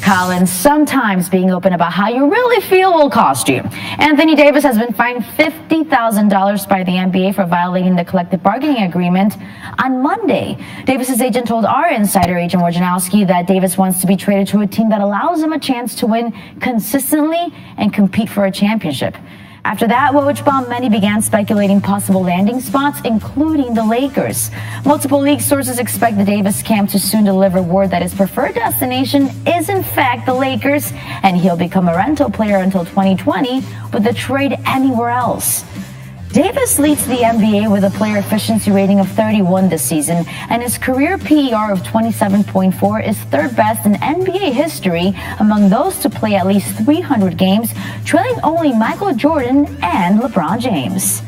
Collins, sometimes being open about how you really feel will cost you. Anthony Davis has been fined $50,000 by the NBA for violating the collective bargaining agreement on Monday. Davis's agent told our insider, Agent Wojnarowski, that Davis wants to be traded to a team that allows him a chance to win consistently and compete for a championship. After that, Woj, many began speculating possible landing spots, including the Lakers. Multiple league sources expect the Davis camp to soon deliver word that his preferred destination is in fact the Lakers, and he'll become a rental player until 2020 with a trade anywhere else. Davis leads the NBA with a player efficiency rating of 31 this season, and his career PER of 27.4 is third best in NBA history among those to play at least 300 games, trailing only Michael Jordan and LeBron James.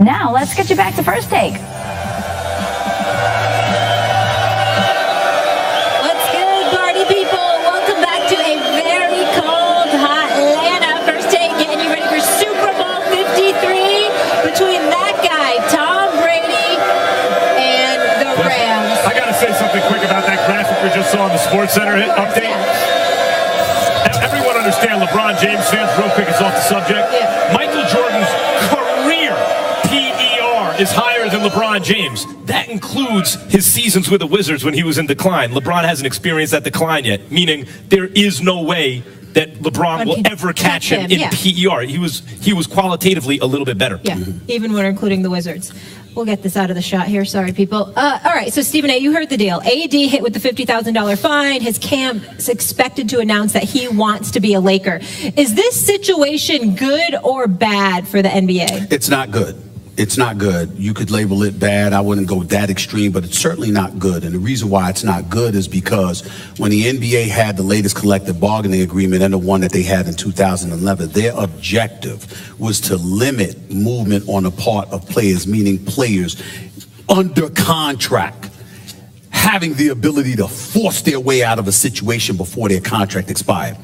Now, let's get you back to First Take. What's good, party people? Welcome back to a very cold, hot Atlanta. First Take getting you ready for Super Bowl 53. Between that guy, Tom Brady, and the Rams. I got to say something quick about that graphic we just saw on the SportsCenter update. Yeah. Everyone understand LeBron James fans, real quick, it's off the subject. Yeah. Michael Jordan's career PER is higher than LeBron James. That includes his seasons with the Wizards when he was in decline. LeBron hasn't experienced that decline yet, meaning there is no way that LeBron will ever catch him in PER. He was qualitatively a little bit better. Yeah, even when including the Wizards. We'll get this out of the shot here. Sorry, people. All right, so Stephen A., you heard the deal. AD hit with the $50,000 fine. His camp's expected to announce that he wants to be a Laker. Is this situation good or bad for the NBA? It's not good. It's not good. You could label it bad. I wouldn't go that extreme, but it's certainly not good. And the reason why it's not good is because when the NBA had the latest collective bargaining agreement and the one that they had in 2011, their objective was to limit movement on the part of players, meaning players under contract having the ability to force their way out of a situation before their contract expired.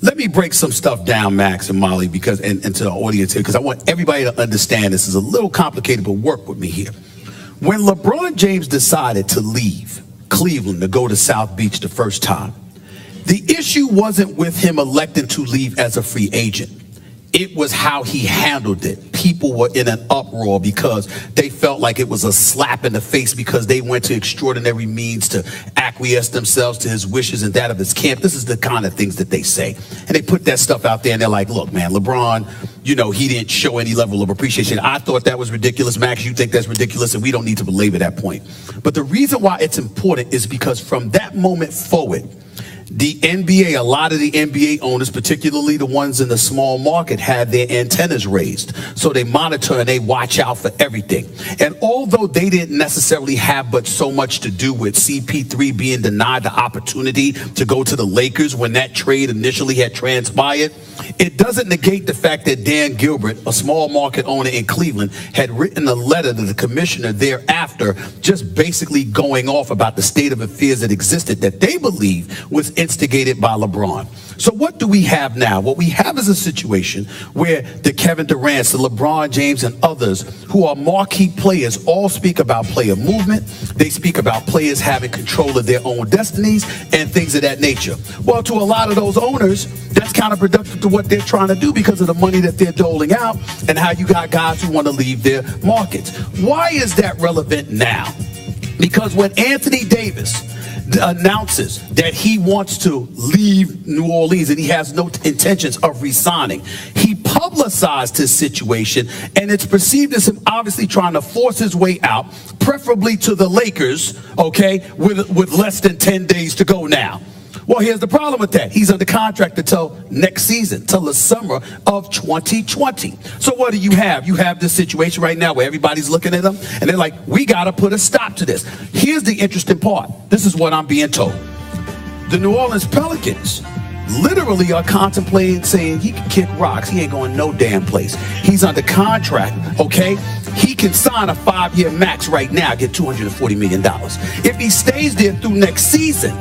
Let me break some stuff down, Max and Molly, because and to the audience here, because I want everybody to understand this is a little complicated, but work with me here. When LeBron James decided to leave Cleveland to go to South Beach the first time, the issue wasn't with him electing to leave as a free agent. It was how he handled it. People were in an uproar because they felt like it was a slap in the face because they went to extraordinary means to acquiesce themselves to his wishes and that of his camp. This is the kind of things that they say. And they put that stuff out there and they're like, look, man, LeBron, he didn't show any level of appreciation. I thought that was ridiculous. Max, you think that's ridiculous, and we don't need to belabor that point. But the reason why it's important is because from that moment forward, the NBA, a lot of the NBA owners, particularly the ones in the small market, had their antennas raised. So they monitor and they watch out for everything. And although they didn't necessarily have but so much to do with CP3 being denied the opportunity to go to the Lakers when that trade initially had transpired, it doesn't negate the fact that Dan Gilbert, a small market owner in Cleveland, had written a letter to the commissioner thereafter, just basically going off about the state of affairs that existed that they believe was instigated by LeBron. So what do we have now? What we have is a situation where the Kevin Durant's, the LeBron James, and others who are marquee players all speak about player movement. They speak about players having control of their own destinies and things of that nature. Well, to a lot of those owners, that's counterproductive to what they're trying to do because of the money that they're doling out and how you got guys who want to leave their markets. Why is that relevant now? Because when Anthony Davis announces that he wants to leave New Orleans and he has no intentions of resigning, he publicized his situation, and it's perceived as him obviously trying to force his way out, preferably to the Lakers, okay, with less than 10 days to go now. Well, here's the problem with that. He's under contract until next season, till the summer of 2020. So what do you have? You have this situation right now where everybody's looking at him, and they're like, we got to put a stop to this. Here's the interesting part. This is what I'm being told. The New Orleans Pelicans literally are contemplating saying he can kick rocks. He ain't going no damn place. He's under contract, okay? He can sign a 5-year max right now, get $240 million. If he stays there through next season,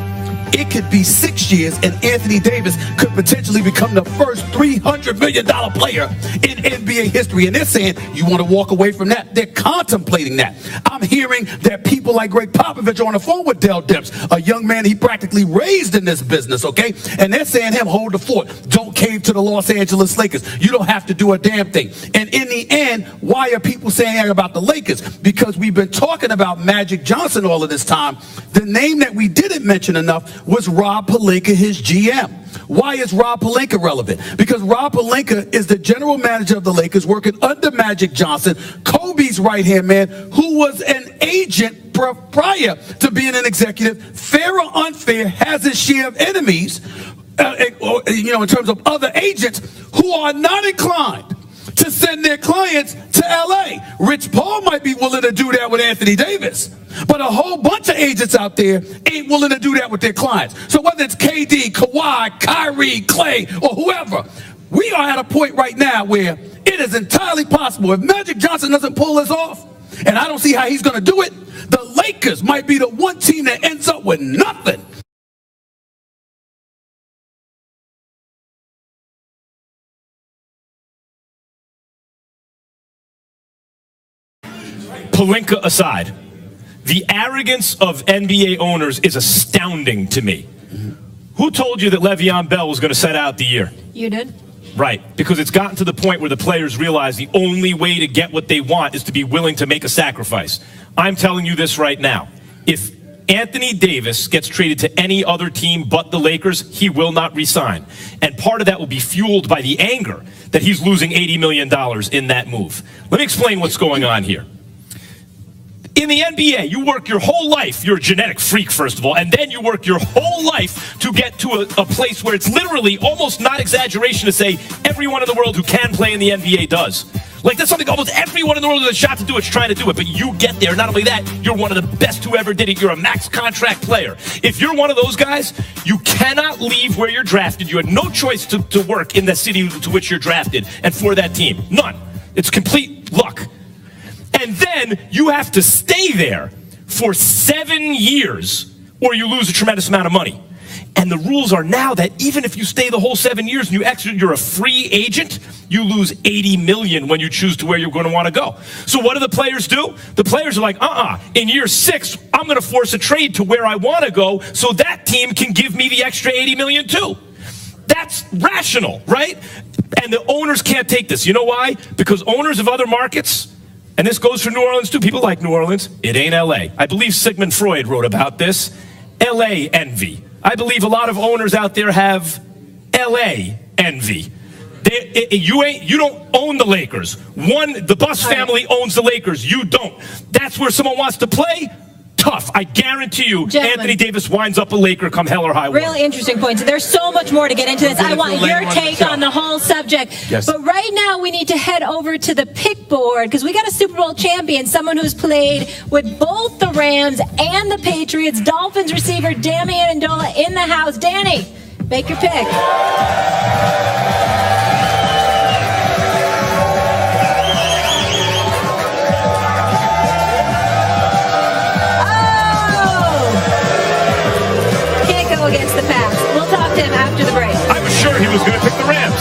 it could be 6 years and Anthony Davis could potentially become the first $300 million player in NBA history. And they're saying, you want to walk away from that? They're contemplating that. I'm hearing that people like Greg Popovich are on the phone with Dell Demps, a young man he practically raised in this business, okay? And they're saying him, hold the fort. Don't cave to the Los Angeles Lakers. You don't have to do a damn thing. And in the end, why are people saying that about the Lakers? Because we've been talking about Magic Johnson all of this time. The name that we didn't mention enough was Rob Pelinka, his GM. Why is Rob Pelinka relevant? Because Rob Pelinka is the general manager of the Lakers working under Magic Johnson, Kobe's right-hand man, who was an agent prior to being an executive. Fair or unfair, has his share of enemies, in terms of other agents who are not inclined to send their clients to LA. Rich Paul might be willing to do that with Anthony Davis, but a whole bunch of agents out there ain't willing to do that with their clients. So whether it's KD, Kawhi, Kyrie, Clay, or whoever, we are at a point right now where it is entirely possible, if Magic Johnson doesn't pull this off, and I don't see how he's going to do it, the Lakers might be the one team that ends up with nothing. Pelinka aside, the arrogance of NBA owners is astounding to me. Who told you that Le'Veon Bell was going to set out the year? You did. Right, because it's gotten to the point where the players realize the only way to get what they want is to be willing to make a sacrifice. I'm telling you this right now. If Anthony Davis gets traded to any other team but the Lakers, he will not resign. And part of that will be fueled by the anger that he's losing $80 million in that move. Let me explain what's going on here. In the NBA, you work your whole life. You're a genetic freak, first of all, and then you work your whole life to get to a place where it's literally almost not exaggeration to say everyone in the world who can play in the NBA does. Like, that's something almost everyone in the world with a shot to do it's trying to do it, but you get there. Not only that, you're one of the best who ever did it. You're a max contract player. If you're one of those guys, you cannot leave where you're drafted. You had no choice to work in the city to which you're drafted and for that team. None. It's complete luck. And then you have to stay there for 7 years or you lose a tremendous amount of money. And the rules are now that even if you stay the whole 7 years and you're a free agent, you lose $80 million when you choose to where you're going to want to go. So what do the players do? The players are like, in year 6, I'm going to force a trade to where I want to go so that team can give me the extra $80 million too. That's rational, right? And the owners can't take this. You know why? Because owners of other markets, and this goes for New Orleans too. People like New Orleans. It ain't LA. I believe Sigmund Freud wrote about this. LA envy. I believe a lot of owners out there have LA envy. You don't own the Lakers. The Buss family owns the Lakers. You don't. That's where someone wants to play. Tough. I guarantee you, gentlemen, Anthony Davis winds up a Laker come hell or high water. Really interesting points. There's so much more to get into this. I want your take on the whole subject. Yes. But right now, we need to head over to the pick board because we got a Super Bowl champion, someone who's played with both the Rams and the Patriots. Dolphins receiver Damian Ndola in the house. Danny, make your pick. I was sure he was going to pick the Rams.